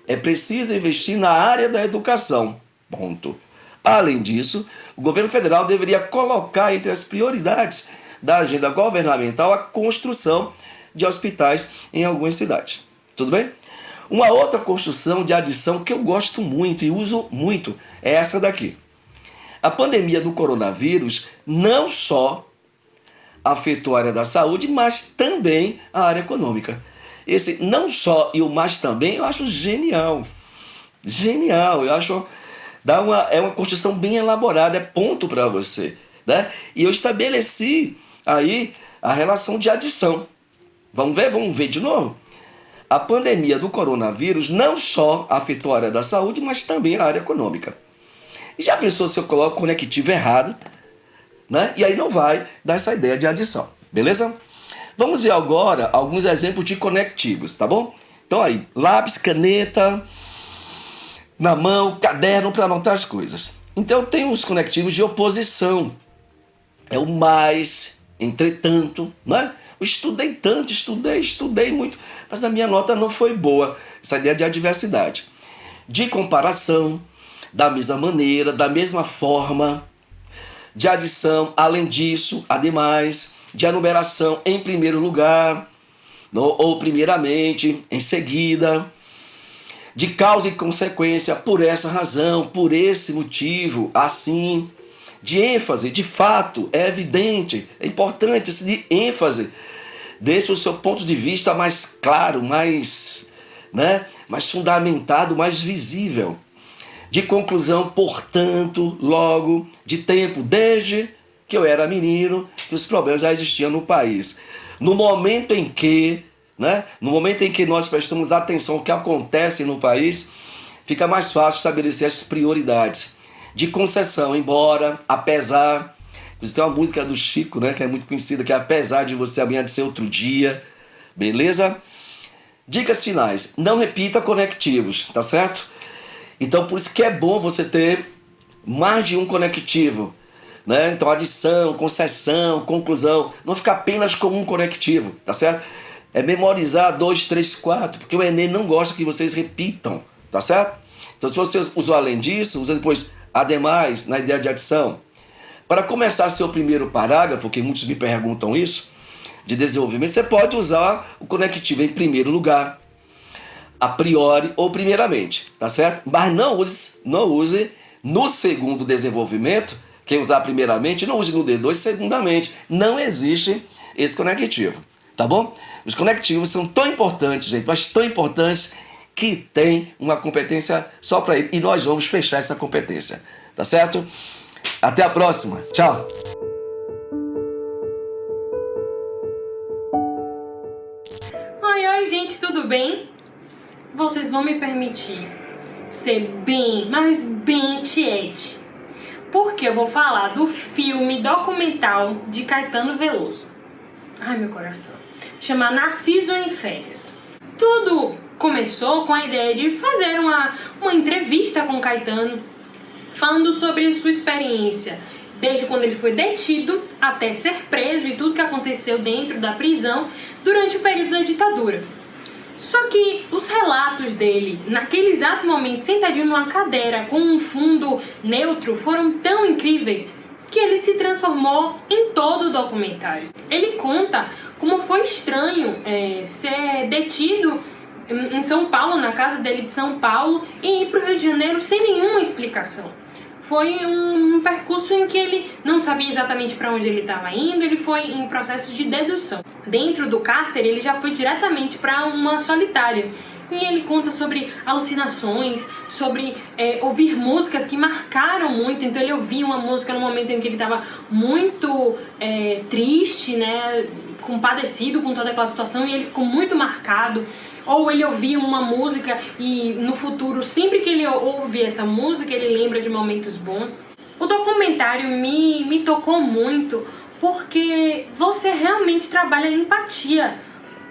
L: É preciso investir na área da educação. Ponto. Além disso, o governo federal deveria colocar entre as prioridades da agenda governamental a construção de hospitais em algumas cidades. Tudo bem? Uma outra construção de adição que eu gosto muito e uso muito é essa daqui. A pandemia do coronavírus não só afetou a área da saúde, mas também a área econômica. Esse não só e o mas também eu acho genial. Genial, eu acho... é uma construção bem elaborada, é ponto para você, né? E eu estabeleci aí a relação de adição. Vamos ver de novo? A pandemia do coronavírus não só afetou a área da saúde, mas também a área econômica. E já pensou se eu coloco conectivo errado, né? E aí não vai dar essa ideia de adição, beleza? Vamos ver agora alguns exemplos de conectivos, tá bom? Então aí, lápis, caneta na mão, caderno para anotar as coisas. Então tem os conectivos de oposição. É o mais, entretanto, né? Eu estudei tanto, estudei muito, mas a minha nota não foi boa. Essa ideia de adversidade. De comparação, da mesma maneira, da mesma forma. De adição, além disso, ademais. De enumeração, em primeiro lugar, ou primeiramente, em seguida. De causa e consequência, por essa razão, por esse motivo, assim. De ênfase, de fato, é evidente, é importante esse de ênfase. Deixa o seu ponto de vista mais claro, mais fundamentado, mais visível. De conclusão, portanto, logo, de tempo, desde que eu era menino, que os problemas já existiam no país. No momento em que nós prestamos atenção ao que acontece no país, fica mais fácil estabelecer as prioridades. De concessão, embora, apesar... Tem uma música do Chico, né, que é muito conhecida, que é apesar de você amanhã de ser outro dia. Beleza? Dicas finais. Não repita conectivos, tá certo? Então, por isso que é bom você ter mais de um conectivo. né? Então adição, concessão, conclusão, não fica apenas como um conectivo, tá certo? É memorizar 2, 3, 4, porque o Enem não gosta que vocês repitam, tá certo? Então se você usou além disso, usa depois ademais na ideia de adição. Para começar seu primeiro parágrafo, que muitos me perguntam isso, de desenvolvimento, você pode usar o conectivo em primeiro lugar, a priori ou primeiramente, tá certo? Mas não use no segundo desenvolvimento, quem usar primeiramente, não use no D2 segundamente. Não existe esse conectivo, tá bom? Os conectivos são tão importantes, gente, mas tão importantes que tem uma competência só para ele. E nós vamos fechar essa competência, tá certo? Até a próxima. Tchau.
M: Oi, gente, tudo bem? Vocês vão me permitir ser bem, mas bem tiete, porque eu vou falar do filme documental de Caetano Veloso. Ai, meu coração. Chama Narciso em Férias. Tudo começou com a ideia de fazer uma entrevista com Caetano, falando sobre sua experiência, desde quando ele foi detido até ser preso e tudo que aconteceu dentro da prisão durante o período da ditadura. Só que os relatos dele, naquele exato momento, sentadinho numa cadeira com um fundo neutro, foram tão incríveis que ele se transformou em todo o documentário. Ele conta como foi estranho ser detido em São Paulo, na casa dele de São Paulo, e ir para o Rio de Janeiro sem nenhuma explicação. Foi um percurso em que ele não sabia exatamente para onde ele estava indo, ele foi em processo de dedução. Dentro do cárcere, ele já foi diretamente para uma solitária. E ele conta sobre alucinações, sobre ouvir músicas que marcaram muito. Então ele ouvia uma música no momento em que ele estava muito triste, né, compadecido com toda aquela situação, e ele ficou muito marcado. Ou ele ouvia uma música e no futuro, sempre que ele ouve essa música, ele lembra de momentos bons. O documentário me tocou muito porque você realmente trabalha a empatia.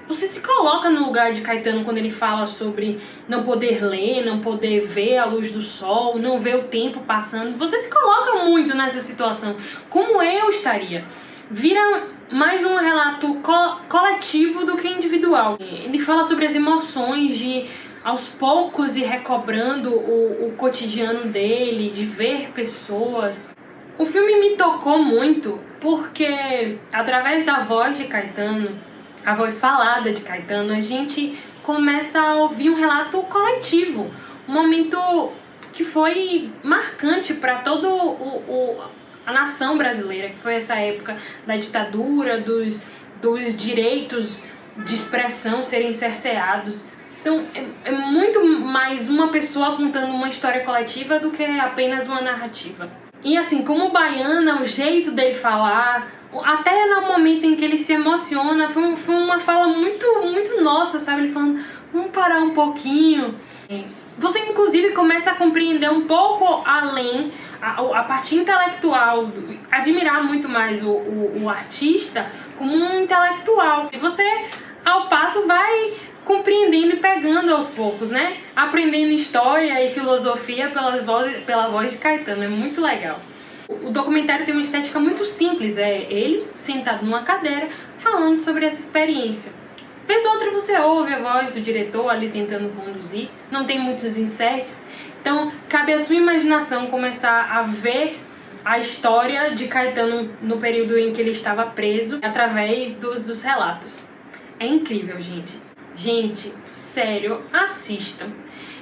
M: Você se coloca no lugar de Caetano quando ele fala sobre não poder ler, não poder ver a luz do sol, não ver o tempo passando. Você se coloca muito nessa situação, como eu estaria. Vira mais um relato coletivo do que individual. Ele fala sobre as emoções de, aos poucos, ir recobrando o cotidiano dele, de ver pessoas. O filme me tocou muito porque, através da voz de Caetano, a voz falada de Caetano, a gente começa a ouvir um relato coletivo. Um momento que foi marcante para todo a nação brasileira, que foi essa época da ditadura, dos direitos de expressão serem cerceados. Então é muito mais uma pessoa contando uma história coletiva do que apenas uma narrativa. E assim, como baiana, o jeito dele falar, até no momento em que ele se emociona, foi uma fala muito, muito nossa, sabe? Ele falando, vamos parar um pouquinho. Você inclusive começa a compreender um pouco além a parte intelectual, admirar muito mais o artista como um intelectual. E você, ao passo, vai compreendendo e pegando aos poucos, né? Aprendendo história e filosofia pela voz de Caetano. É muito legal. O documentário tem uma estética muito simples. É ele sentado numa cadeira falando sobre essa experiência. Vez ou outra você ouve a voz do diretor ali tentando conduzir. Não tem muitos inserts. Então, cabe à sua imaginação começar a ver a história de Caetano no período em que ele estava preso através dos relatos. É incrível, gente. Gente, sério, assistam.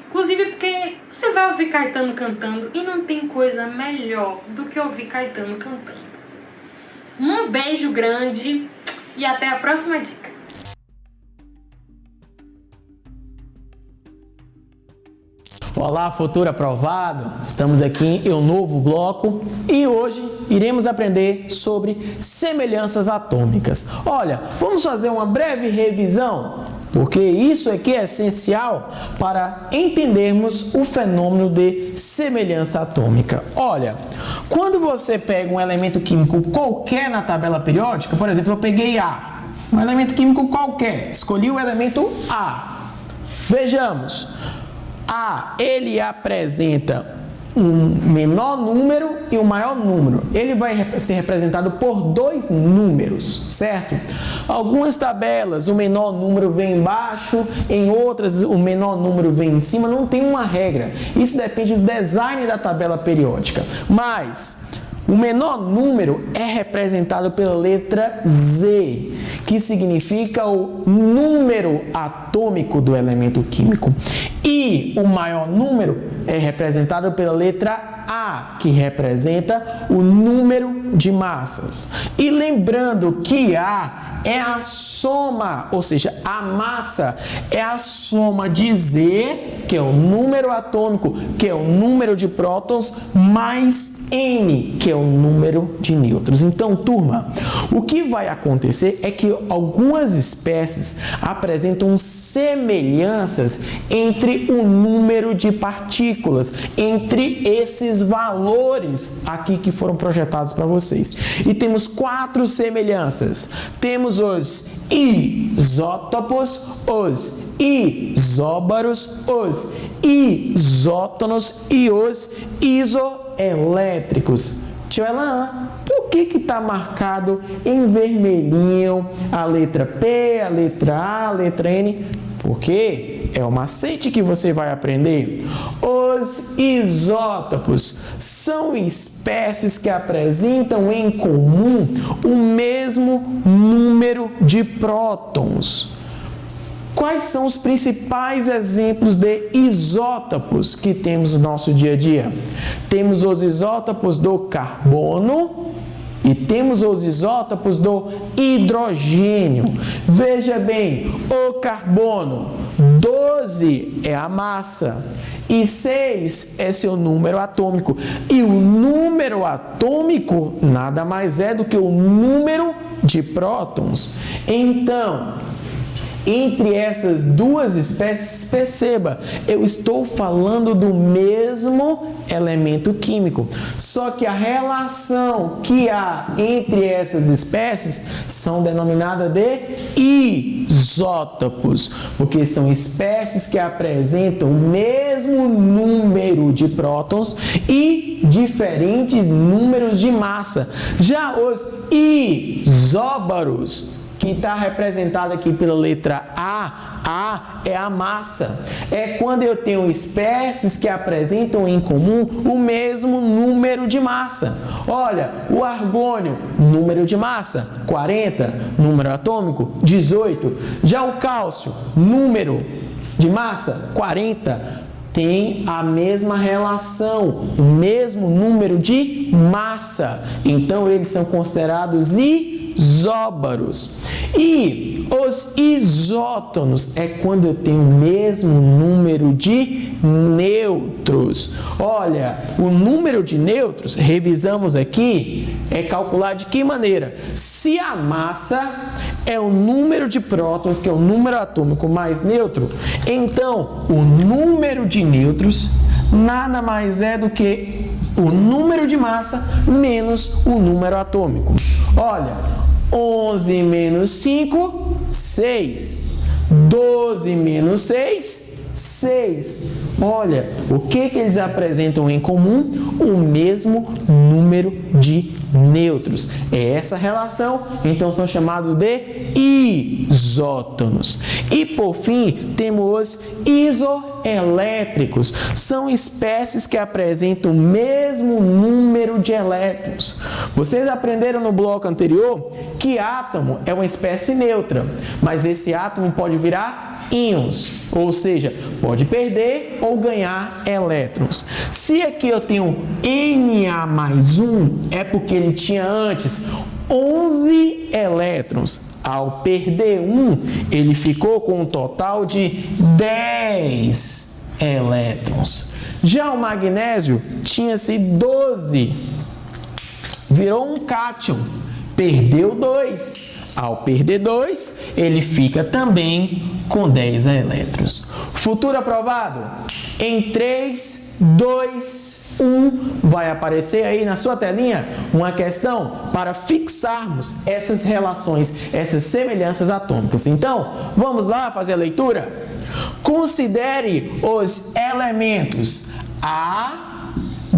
M: Inclusive porque você vai ouvir Caetano cantando e não tem coisa melhor do que ouvir Caetano cantando. Um beijo grande e até a próxima dica.
N: Olá, futuro aprovado! Estamos aqui em um novo bloco e hoje iremos aprender sobre semelhanças atômicas. Olha, vamos fazer uma breve revisão, porque isso aqui é essencial para entendermos o fenômeno de semelhança atômica. Olha, quando você pega um elemento químico qualquer na tabela periódica, por exemplo, eu peguei A, um elemento químico qualquer, escolhi o elemento A. Vejamos. A, ele apresenta um menor número e um maior número. Ele vai ser representado por dois números, certo? Algumas tabelas, o menor número vem embaixo, em outras, o menor número vem em cima. Não tem uma regra. Isso depende do design da tabela periódica. Mas o menor número é representado pela letra Z, que significa o número atômico do elemento químico. E o maior número é representado pela letra A, que representa o número de massas. E lembrando que A é a soma, ou seja, a massa é a soma de Z, que é o número atômico, que é o número de prótons, mais N, que é o número de nêutrons. Então, turma, o que vai acontecer é que algumas espécies apresentam semelhanças entre o número de partículas, entre esses valores aqui que foram projetados para vocês. E temos 4 semelhanças. Temos os isótopos, os isóbaros, os isótonos e os isoelétricos. Tio Elan, por que está marcado em vermelhinho a letra P, a letra A, a letra N? Porque é o macete que você vai aprender. Os isótopos são espécies que apresentam em comum o mesmo número de prótons. Quais são os principais exemplos de isótopos que temos no nosso dia a dia? Temos os isótopos do carbono e temos os isótopos do hidrogênio. Veja bem, o carbono, 12 é a massa e 6 é seu número atômico. E o número atômico nada mais é do que o número de prótons. Então, entre essas duas espécies, perceba, eu estou falando do mesmo elemento químico, só que a relação que há entre essas espécies são denominadas de isótopos, porque são espécies que apresentam o mesmo número de prótons e diferentes números de massa. Já os isóbaros, que está representado aqui pela letra A é a massa. É quando eu tenho espécies que apresentam em comum o mesmo número de massa. Olha, o argônio, número de massa, 40, número atômico, 18. Já o cálcio, número de massa, 40. Tem a mesma relação, o mesmo número de massa. Então, eles são considerados isóbaros. E os isótonos é quando eu tenho o mesmo número de nêutrons. Olha, o número de nêutrons, revisamos aqui, é calculado de que maneira? Se a massa é o número de prótons, que é o número atômico mais nêutron, então o número de nêutrons nada mais é do que o número de massa menos o número atômico. Olha, 11 menos 5, 6. 12 menos 6, 6. Olha, o que eles apresentam em comum? O mesmo número de nêutrons. É essa relação, então são chamados de isótonos. E por fim, temos os isoelétricos. São espécies que apresentam o mesmo número de elétrons. Vocês aprenderam no bloco anterior que átomo é uma espécie neutra, mas esse átomo pode virar íons, ou seja, pode perder ou ganhar elétrons. Se aqui eu tenho Na mais 1, é porque ele tinha antes 11 elétrons. Ao perder 1, ele ficou com um total de 10 elétrons. Já o magnésio tinha-se 12, virou um cátion, perdeu 2. Ao perder 2, ele fica também com 10 elétrons. Futuro aprovado? Em 3, 2, 1, vai aparecer aí na sua telinha uma questão para fixarmos essas relações, essas semelhanças atômicas. Então, vamos lá fazer a leitura? Considere os elementos A,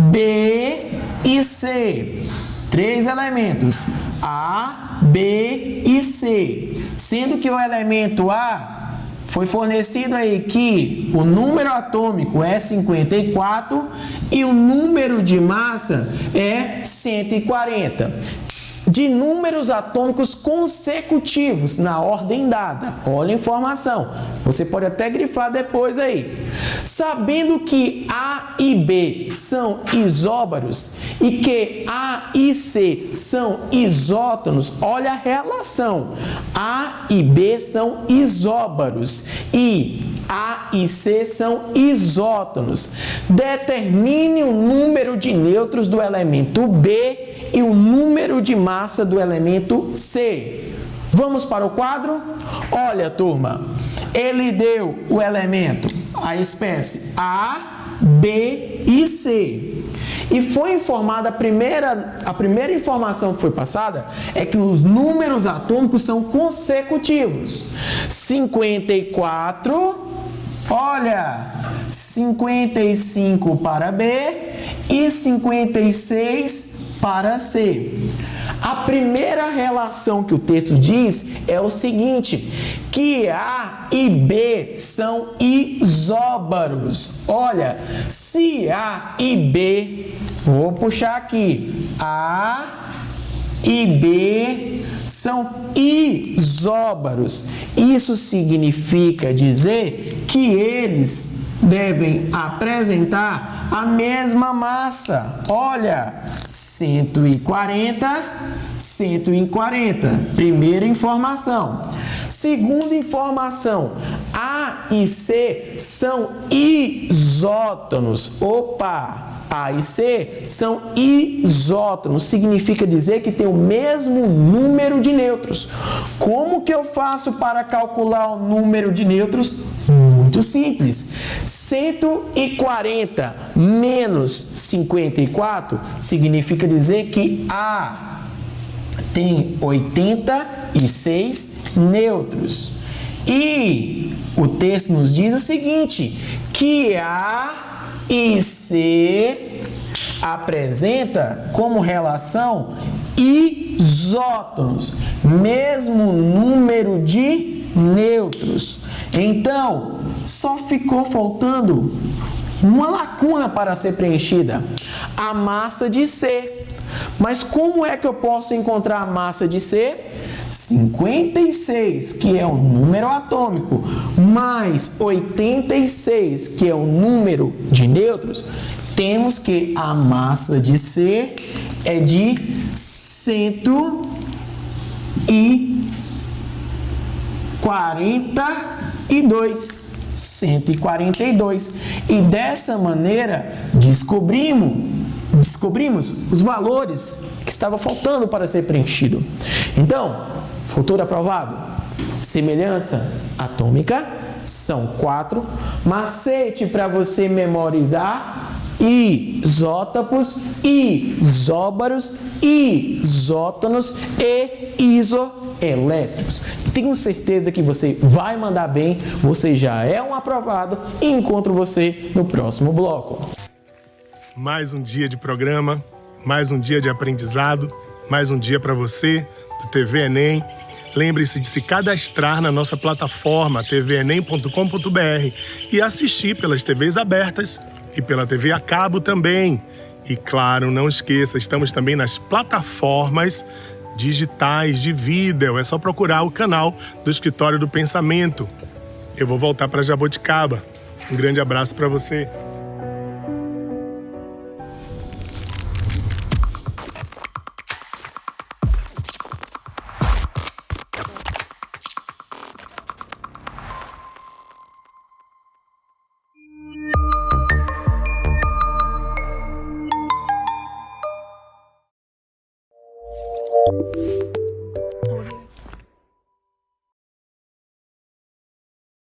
N: B e C. 3 elementos, A, B e C. Sendo que o elemento A foi fornecido aí que o número atômico é 54 e o número de massa é 140. De números atômicos consecutivos na ordem dada. Olha a informação. Você pode até grifar depois aí. Sabendo que A e B são isóbaros e que A e C são isótonos, olha a relação. A e B são isóbaros e A e C são isótonos. Determine o número de nêutrons do elemento B e o número de massa do elemento C. Vamos para o quadro? Olha, turma, ele deu o elemento, a espécie A, B e C. E foi informada, a primeira informação que foi passada é que os números atômicos são consecutivos. 54, olha, 55 para B e 56 para C. A primeira relação que o texto diz é o seguinte, que A e B são isóbaros. Olha, se A e B, vou puxar aqui, A e B são isóbaros. Isso significa dizer que eles devem apresentar a mesma massa. Olha, 140, 140. Primeira informação. Segunda informação, A e C são isótonos. Opa! A e C são isótonos, significa dizer que tem o mesmo número de nêutrons. Como que eu faço para calcular o número de nêutrons? Muito simples. 140 menos 54 significa dizer que A tem 86 nêutrons. E o texto nos diz o seguinte, que A e C apresenta como relação isótonos, mesmo número de nêutrons. Então, só ficou faltando uma lacuna para ser preenchida, a massa de C. Mas como é que eu posso encontrar a massa de C? 56, que é o número atômico, mais 86, que é o número de nêutrons, temos que a massa de C é de 142. 142. E dessa maneira descobrimos os valores que estavam faltando para ser preenchido. Então, futuro aprovado, semelhança atômica, são 4. Macete para você memorizar: isótopos, isóbaros, isótonos e isoelétricos. Tenho certeza que você vai mandar bem, você já é um aprovado e encontro você no próximo bloco.
A: Mais um dia de programa, mais um dia de aprendizado, mais um dia para você do TV Enem. Lembre-se de se cadastrar na nossa plataforma tvenem.com.br e assistir pelas TVs abertas e pela TV a cabo também. E claro, não esqueça, estamos também nas plataformas digitais de vídeo. É só procurar o canal do Escritório do Pensamento. Eu vou voltar para Jaboticaba. Um grande abraço para você.